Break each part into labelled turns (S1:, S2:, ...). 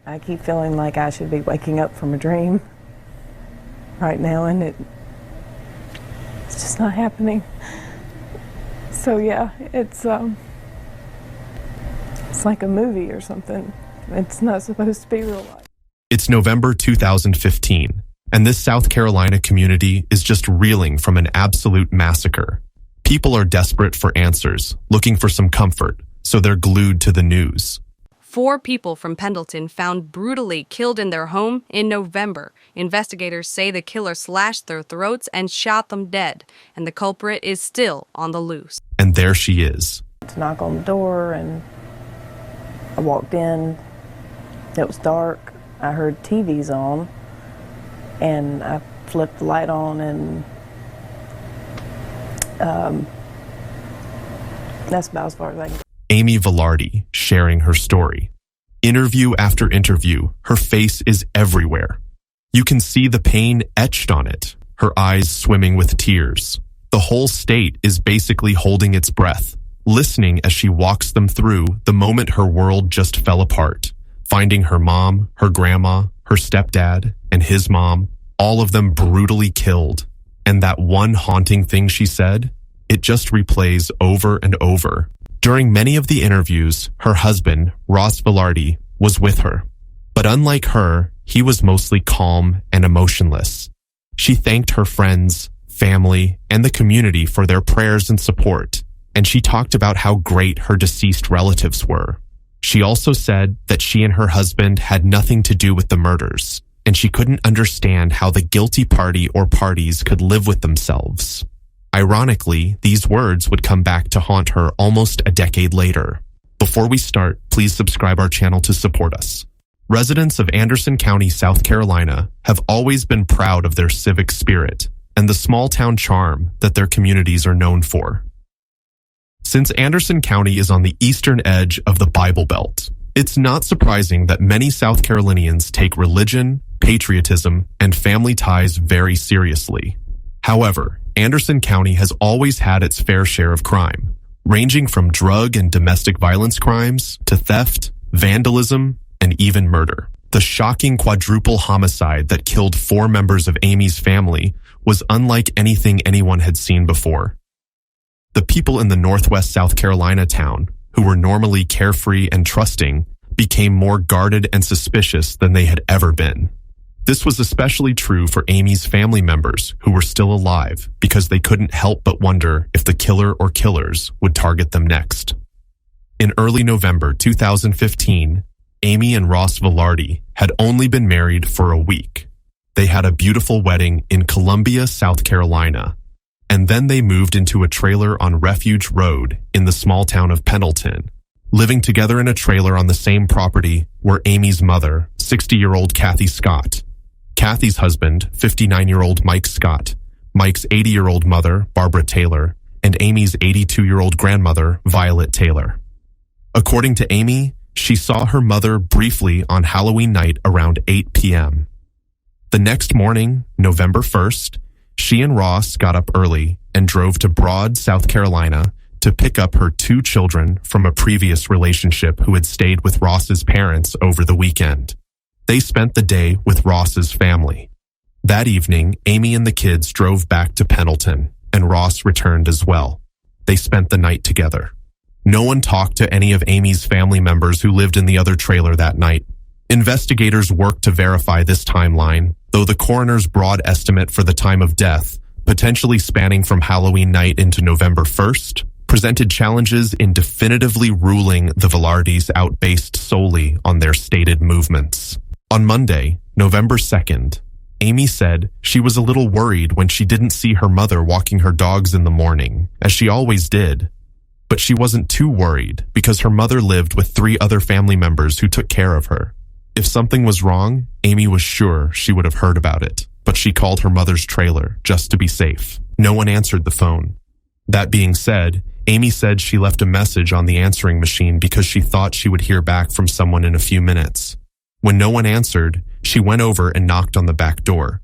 S1: I keep feeling like I should be waking up from a dream right now, and it's just not happening. So yeah, it's like a movie or something. It's not supposed to be real life.
S2: It's November 2015, and this South Carolina community is just reeling from an absolute massacre. People are desperate for answers, looking for some comfort, so they're glued to the news.
S3: 4 people from Pendleton found brutally killed in their home in November. Investigators say the killer slashed their throats and shot them dead, and the culprit is still on the loose.
S2: And there she is.
S1: To knock on the door, and I walked in. It was dark. I heard TVs on, and I flipped the light on, and that's about as far as I can go.
S2: Amy Vilardi sharing her story. Interview after interview, her face is everywhere. You can see the pain etched on it, her eyes swimming with tears. The whole state is basically holding its breath, listening as she walks them through the moment her world just fell apart, finding her mom, her grandma, her stepdad, and his mom, all of them brutally killed. And that one haunting thing she said, it just replays over and over. During many of the interviews, her husband, Ross Vilardi, was with her. But unlike her, he was mostly calm and emotionless. She thanked her friends, family, and the community for their prayers and support, and she talked about how great her deceased relatives were. She also said that she and her husband had nothing to do with the murders, and she couldn't understand how the guilty party or parties could live with themselves. Ironically, these words would come back to haunt her almost a decade later. Before we start, please subscribe our channel to support us. Residents of Anderson County, South Carolina, have always been proud of their civic spirit and the small-town charm that their communities are known for. Since Anderson County is on the eastern edge of the Bible Belt, it's not surprising that many South Carolinians take religion, patriotism, and family ties very seriously. However, Anderson County has always had its fair share of crime, ranging from drug and domestic violence crimes to theft, vandalism, and even murder. The shocking quadruple homicide that killed 4 members of Amy's family was unlike anything anyone had seen before. The people in the northwest South Carolina town, who were normally carefree and trusting, became more guarded and suspicious than they had ever been. This was especially true for Amy's family members who were still alive because they couldn't help but wonder if the killer or killers would target them next. In early November 2015, Amy and Ross Vilardi had only been married for a week. They had a beautiful wedding in Columbia, South Carolina, and then they moved into a trailer on Refuge Road in the small town of Pendleton. Living together in a trailer on the same property were Amy's mother, 60-year-old Kathy Scott, Kathy's husband, 59-year-old Mike Scott, Mike's 80-year-old mother, Barbara Taylor, and Amy's 82-year-old grandmother, Violet Taylor. According to Amy, she saw her mother briefly on Halloween night around 8 p.m. The next morning, November 1st, she and Ross got up early and drove to Broad, South Carolina, to pick up her 2 children from a previous relationship who had stayed with Ross's parents over the weekend. They spent the day with Ross's family. That evening, Amy and the kids drove back to Pendleton, and Ross returned as well. They spent the night together. No one talked to any of Amy's family members who lived in the other trailer that night. Investigators worked to verify this timeline, though the coroner's broad estimate for the time of death, potentially spanning from Halloween night into November 1st, presented challenges in definitively ruling the Vilardis out based solely on their stated movements. On Monday, November 2nd, Amy said she was a little worried when she didn't see her mother walking her dogs in the morning, as she always did. But she wasn't too worried because her mother lived with 3 other family members who took care of her. If something was wrong, Amy was sure she would have heard about it, but she called her mother's trailer just to be safe. No one answered the phone. That being said, Amy said she left a message on the answering machine because she thought she would hear back from someone in a few minutes. When no one answered, she went over and knocked on the back door.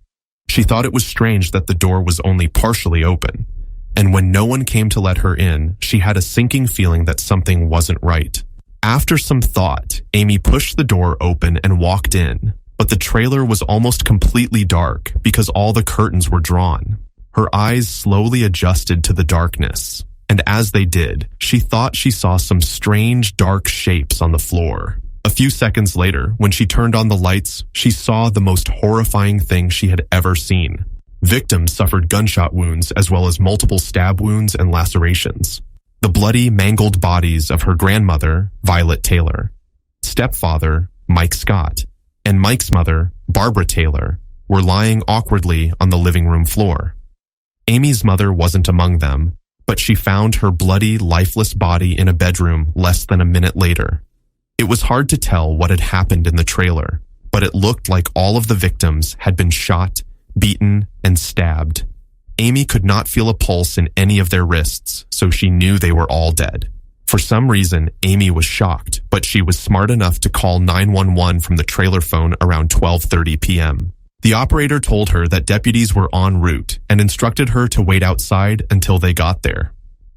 S2: She thought it was strange that the door was only partially open, and when no one came to let her in, she had a sinking feeling that something wasn't right. After some thought, Amy pushed the door open and walked in, but the trailer was almost completely dark because all the curtains were drawn. Her eyes slowly adjusted to the darkness, and as they did, she thought she saw some strange dark shapes on the floor. A few seconds later, when she turned on the lights, she saw the most horrifying thing she had ever seen. Victims suffered gunshot wounds as well as multiple stab wounds and lacerations. The bloody, mangled bodies of her grandmother, Violet Taylor, stepfather, Mike Scott, and Mike's mother, Barbara Taylor, were lying awkwardly on the living room floor. Amy's mother wasn't among them, but she found her bloody, lifeless body in a bedroom less than a minute later. It was hard to tell what had happened in the trailer, but it looked like all of the victims had been shot, beaten, and stabbed. Amy could not feel a pulse in any of their wrists, so she knew they were all dead. For some reason, Amy was shocked, but she was smart enough to call 911 from the trailer phone around 12:30 p.m. The operator told her that deputies were en route and instructed her to wait outside until they got there.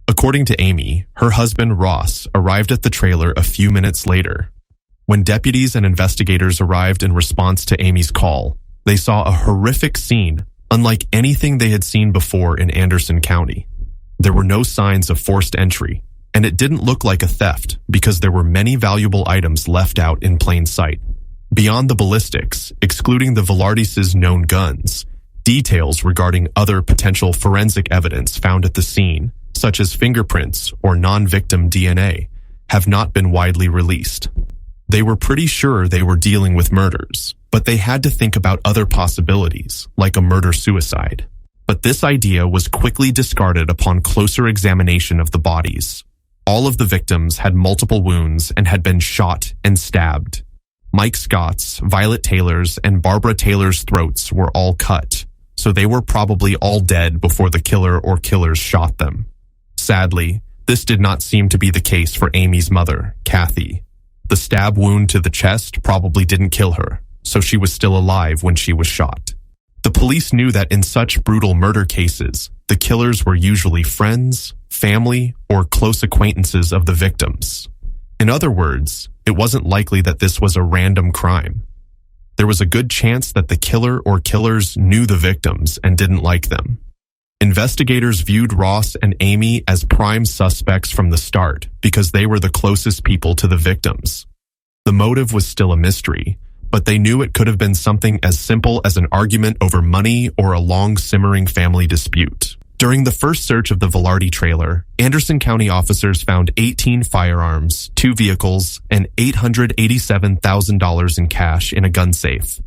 S2: According to Amy, her husband Ross arrived at the trailer a few minutes later. When deputies and investigators arrived in response to Amy's call, they saw a horrific scene unlike anything they had seen before in Anderson County. There were no signs of forced entry, and it didn't look like a theft because there were many valuable items left out in plain sight. Beyond the ballistics, excluding the Vilardis' known guns, details regarding other potential forensic evidence found at the scene, such as fingerprints or non-victim DNA, have not been widely released. They were pretty sure they were dealing with murders, but they had to think about other possibilities, like a murder-suicide. But this idea was quickly discarded upon closer examination of the bodies. All of the victims had multiple wounds and had been shot and stabbed. Mike Scott's, Violet Taylor's, and Barbara Taylor's throats were all cut, so they were probably all dead before the killer or killers shot them. Sadly, this did not seem to be the case for Amy's mother, Kathy. The stab wound to the chest probably didn't kill her, so she was still alive when she was shot. The police knew that in such brutal murder cases, the killers were usually friends, family, or close acquaintances of the victims. In other words, it wasn't likely that this was a random crime. There was a good chance that the killer or killers knew the victims and didn't like them. Investigators viewed Ross and Amy as prime suspects from the start because they were the closest people to the victims. The motive was still a mystery, but they knew it could have been something as simple as an argument over money or a long simmering family dispute. During the first search of the Vilardi trailer, Anderson County officers found 18 firearms, 2 vehicles, and $887,000 in cash in a gun safe.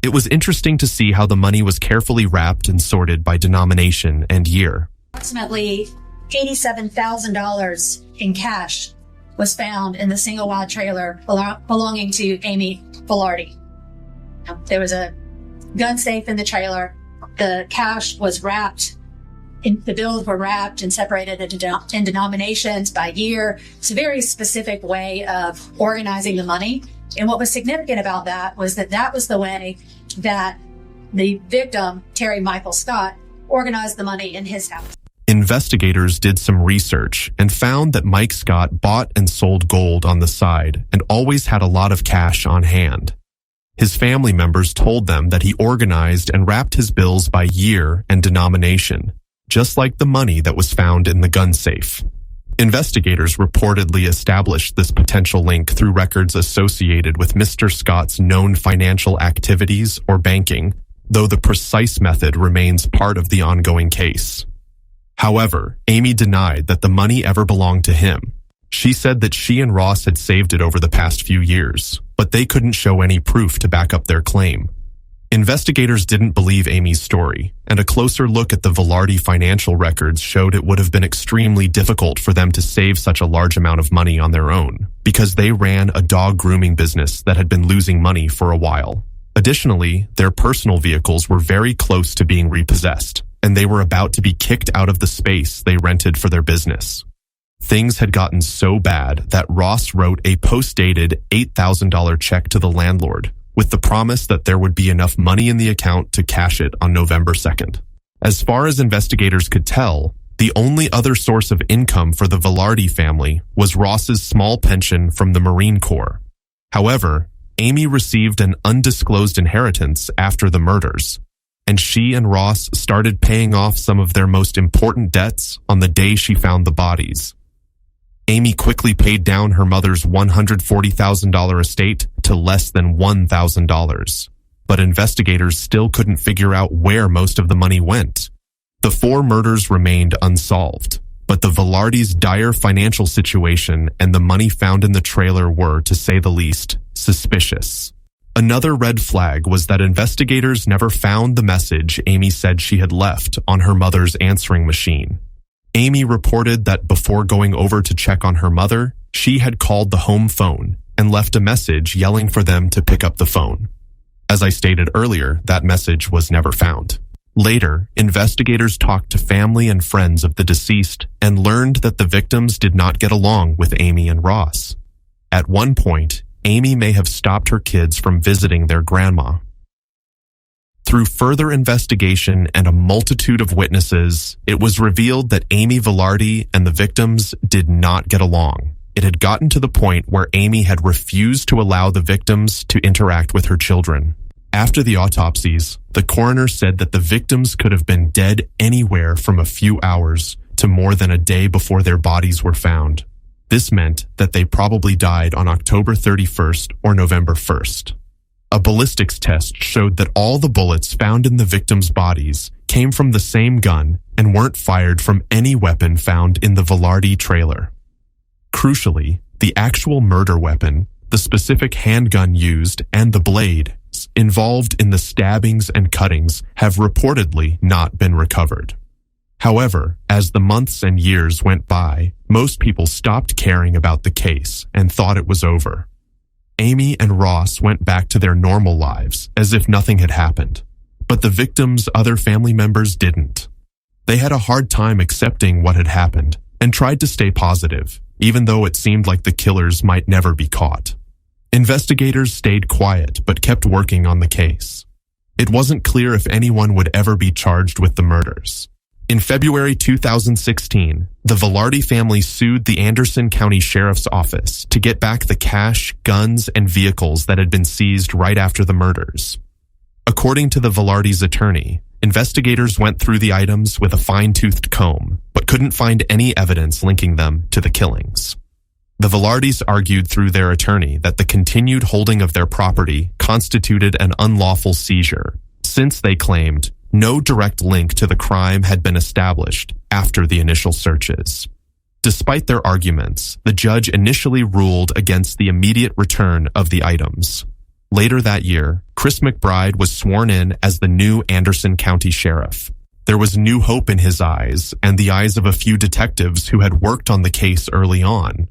S2: It was interesting to see how the money was carefully wrapped and sorted by denomination and year.
S4: Approximately $87,000 in cash was found in the single-wide trailer belonging to Amy Vilardi. There was a gun safe in the trailer. The cash was wrapped. The bills were wrapped and separated in denominations by year. It's a very specific way of organizing the money. And what was significant about that was the way that the victim, Terry Michael Scott, organized the money in his house.
S2: Investigators did some research and found that Mike Scott bought and sold gold on the side and always had a lot of cash on hand. His family members told them that he organized and wrapped his bills by year and denomination, just like the money that was found in the gun safe. Investigators reportedly established this potential link through records associated with Mr. Scott's known financial activities or banking, though the precise method remains part of the ongoing case. However, Amy denied that the money ever belonged to him. She said that she and Ross had saved it over the past few years, but they couldn't show any proof to back up their claim. Investigators didn't believe Amy's story, and a closer look at the Vilardi financial records showed it would have been extremely difficult for them to save such a large amount of money on their own, because they ran a dog grooming business that had been losing money for a while. Additionally, their personal vehicles were very close to being repossessed, and they were about to be kicked out of the space they rented for their business. Things had gotten so bad that Ross wrote a post-dated $8,000 check to the landlord, with the promise that there would be enough money in the account to cash it on November 2nd. As far as investigators could tell, The only other source of income for the Vilardi family was Ross's small pension from the Marine Corps. However, Amy received an undisclosed inheritance after the murders, and she and Ross started paying off some of their most important debts on the day she found the bodies. Amy quickly paid down her mother's $140,000 estate to less than $1,000, but investigators still couldn't figure out where most of the money went. The 4 murders remained unsolved, but the Vilardis' dire financial situation and the money found in the trailer were, to say the least, suspicious. Another red flag was that investigators never found the message Amy said she had left on her mother's answering machine. Amy reported that before going over to check on her mother, she had called the home phone and left a message yelling for them to pick up the phone. As I stated earlier, that message was never found. Later, investigators talked to family and friends of the deceased and learned that the victims did not get along with Amy and Ross. At one point, Amy may have stopped her kids from visiting their grandma. Through further investigation and a multitude of witnesses, it was revealed that Amy Vilardi and the victims did not get along. It had gotten to the point where Amy had refused to allow the victims to interact with her children. After the autopsies, the coroner said that the victims could have been dead anywhere from a few hours to more than a day before their bodies were found. This meant that they probably died on October 31st or November 1st. A ballistics test showed that all the bullets found in the victims' bodies came from the same gun and weren't fired from any weapon found in the Vilardi trailer. Crucially, the actual murder weapon, the specific handgun used, and the blade involved in the stabbings and cuttings have reportedly not been recovered. However, as the months and years went by, most people stopped caring about the case and thought it was over. Amy and Ross went back to their normal lives as if nothing had happened, but the victims' other family members didn't. They had a hard time accepting what had happened and tried to stay positive, even though it seemed like the killers might never be caught. Investigators stayed quiet but kept working on the case. It wasn't clear if anyone would ever be charged with the murders. In February 2016, the Vilardi family sued the Anderson County Sheriff's Office to get back the cash, guns, and vehicles that had been seized right after the murders. According to the Vilardis' attorney, investigators went through the items with a fine-toothed comb, but couldn't find any evidence linking them to the killings. The Vilardis argued through their attorney that the continued holding of their property constituted an unlawful seizure, since they claimed no direct link to the crime had been established after the initial searches. Despite their arguments, the judge initially ruled against the immediate return of the items. Later that year, Chris McBride was sworn in as the new Anderson County Sheriff. There was new hope in his eyes and the eyes of a few detectives who had worked on the case early on.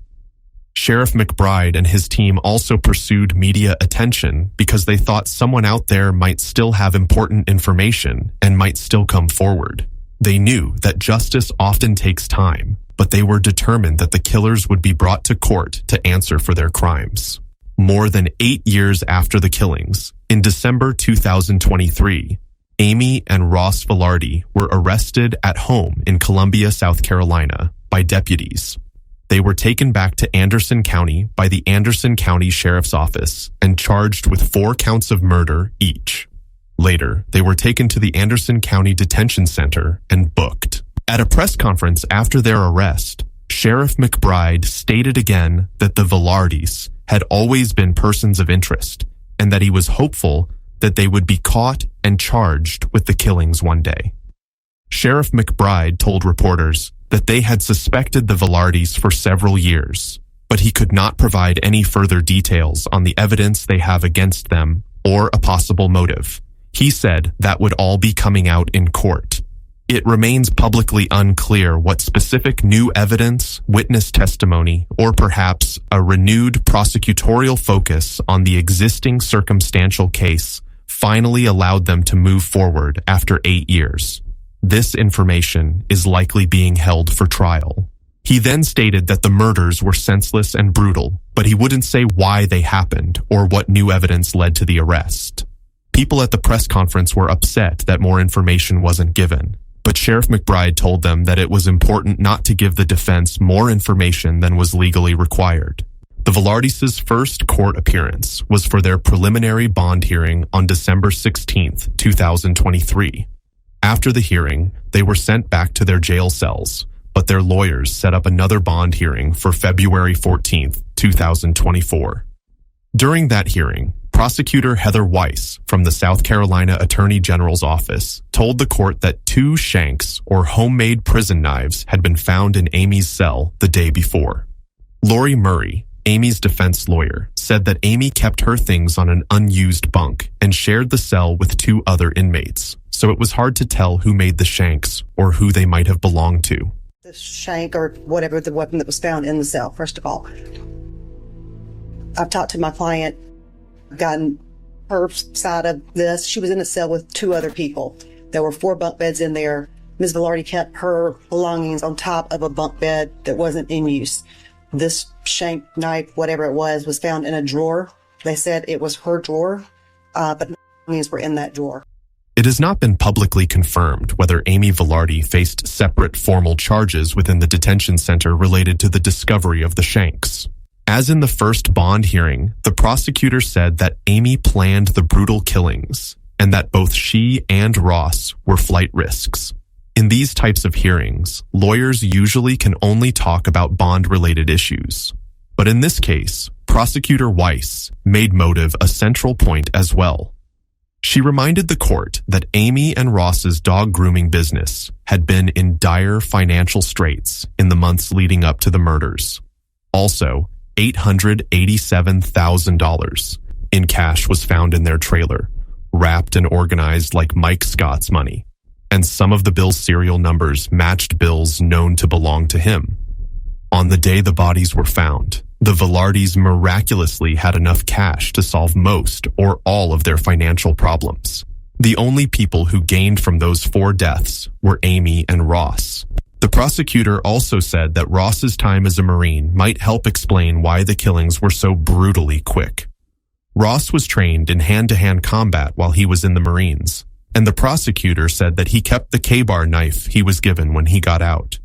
S2: Sheriff McBride and his team also pursued media attention because they thought someone out there might still have important information and might still come forward. They knew that justice often takes time, but they were determined that the killers would be brought to court to answer for their crimes. More than 8 years after the killings, in December 2023, Amy and Ross Vilardi were arrested at home in Columbia, South Carolina, by deputies. They were taken back to Anderson County by the Anderson County Sheriff's Office and charged with 4 counts of murder each. Later, they were taken to the Anderson County Detention Center and booked. At a press conference after their arrest, Sheriff McBride stated again that the Vilardis had always been persons of interest and that he was hopeful that they would be caught and charged with the killings one day. Sheriff McBride told reporters that they had suspected the Vilardis for several years, but he could not provide any further details on the evidence they have against them or a possible motive. He said that would all be coming out in court. It remains publicly unclear what specific new evidence, witness testimony, or perhaps a renewed prosecutorial focus on the existing circumstantial case finally allowed them to move forward after 8 years. This information is likely being held for trial. He then stated that the murders were senseless and brutal, but he wouldn't say why they happened or what new evidence led to the arrest. People at the press conference were upset that more information wasn't given. But Sheriff McBride told them that it was important not to give the defense more information than was legally required. The Vilardis' first court appearance was for their preliminary bond hearing on December 16, 2023. After the hearing, they were sent back to their jail cells, but their lawyers set up another bond hearing for February 14, 2024. During that hearing, Prosecutor Heather Weiss from the South Carolina Attorney General's office told the court that 2 shanks or homemade prison knives had been found in Amy's cell the day before. Lori Murray, Amy's defense lawyer, said that Amy kept her things on an unused bunk and shared the cell with 2 other inmates, so it was hard to tell who made the shanks or who they might have belonged to.
S5: The shank or whatever the weapon that was found in the cell, first of all. I've talked to my client, gotten her side of this. She was in a cell with 2 other people. There were 4 bunk beds in there. Ms. Vilardi kept her belongings on top of a bunk bed that wasn't in use. This shank, knife, whatever it was found in a drawer. They said it was her drawer, but the belongings were in that drawer.
S2: It has not been publicly confirmed whether Amy Vilardi faced separate formal charges within the detention center related to the discovery of the shanks. As in the first bond hearing, the prosecutor said that Amy planned the brutal killings and that both she and Ross were flight risks. In these types of hearings, lawyers usually can only talk about bond-related issues. But in this case, Prosecutor Weiss made motive a central point as well. She reminded the court that Amy and Ross's dog grooming business had been in dire financial straits in the months leading up to the murders. Also, $887,000 in cash was found in their trailer, wrapped and organized like Mike Scott's money, and some of the bill's serial numbers matched bills known to belong to him. On the day the bodies were found, the Vilardis miraculously had enough cash to solve most or all of their financial problems. The only people who gained from those 4 deaths were Amy and Ross. The prosecutor also said that Ross's time as a Marine might help explain why the killings were so brutally quick. Ross was trained in hand-to-hand combat while he was in the Marines, and the prosecutor said that he kept the K-bar knife he was given when he got out.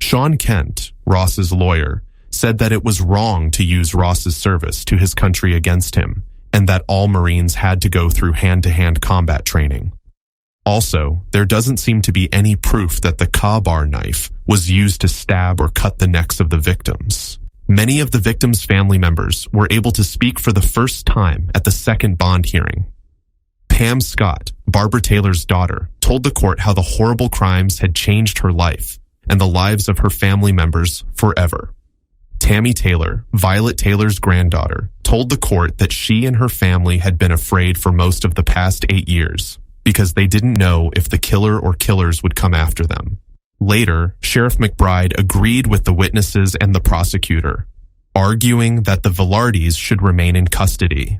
S2: Sean Kent, Ross's lawyer, said that it was wrong to use Ross's service to his country against him, and that all Marines had to go through hand-to-hand combat training. Also, there doesn't seem to be any proof that the K-bar knife was used to stab or cut the necks of the victims. Many of the victims' family members were able to speak for the first time at the second bond hearing. Pam Scott, Barbara Taylor's daughter, told the court how the horrible crimes had changed her life and the lives of her family members forever. Tammy Taylor, Violet Taylor's granddaughter, told the court that she and her family had been afraid for most of the past 8 years because they didn't know if the killer or killers would come after them. Later, Sheriff McBride agreed with the witnesses and the prosecutor, arguing that the Vilardis should remain in custody.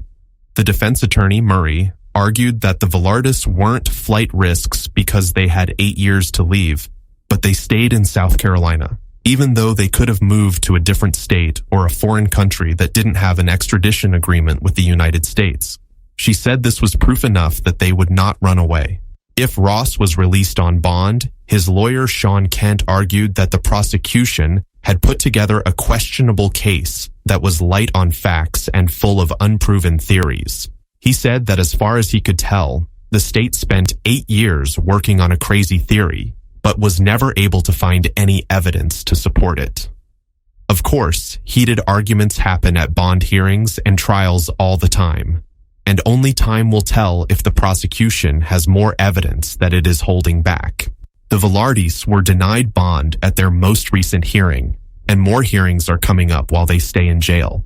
S2: The defense attorney, Murray, argued that the Vilardis weren't flight risks because they had 8 years to leave, but they stayed in South Carolina, even though they could have moved to a different state or a foreign country that didn't have an extradition agreement with the United States. She said this was proof enough that they would not run away. If Ross was released on bond, his lawyer Sean Kent argued that the prosecution had put together a questionable case that was light on facts and full of unproven theories. He said that as far as he could tell, the state spent 8 years working on a crazy theory, but was never able to find any evidence to support it. Of course, heated arguments happen at bond hearings and trials all the time, and only time will tell if the prosecution has more evidence that it is holding back. The Vilardis were denied bond at their most recent hearing, and more hearings are coming up while they stay in jail.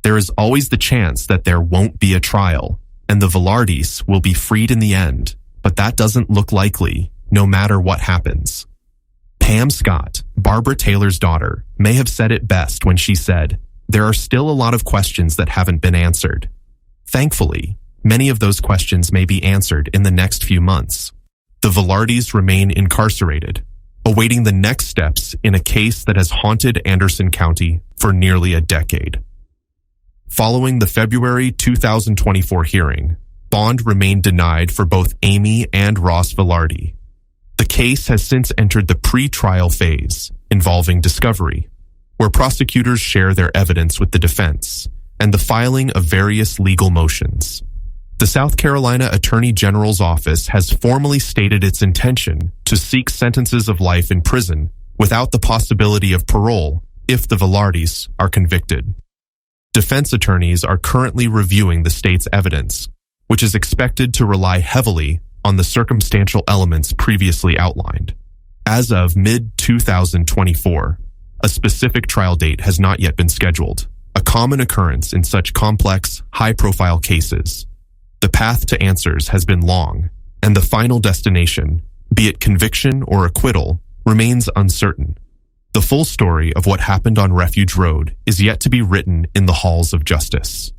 S2: There is always the chance that there won't be a trial, and the Vilardis will be freed in the end, but that doesn't look likely, no matter what happens. Pam Scott, Barbara Taylor's daughter, may have said it best when she said, "There are still a lot of questions that haven't been answered." Thankfully, many of those questions may be answered in the next few months. The Vilardis remain incarcerated, awaiting the next steps in a case that has haunted Anderson County for nearly a decade. Following the February 2024 hearing, bond remained denied for both Amy and Ross Vilardi. The case has since entered the pre-trial phase, involving discovery, where prosecutors share their evidence with the defense, and the filing of various legal motions. The South Carolina Attorney General's office has formally stated its intention to seek sentences of life in prison without the possibility of parole if the Vilardis are convicted. Defense attorneys are currently reviewing the state's evidence, which is expected to rely heavily on the circumstantial elements previously outlined. As of mid-2024, a specific trial date has not yet been scheduled, a common occurrence in such complex, high-profile cases. The path to answers has been long, and the final destination, be it conviction or acquittal, remains uncertain. The full story of what happened on Refuge Road is yet to be written in the halls of justice.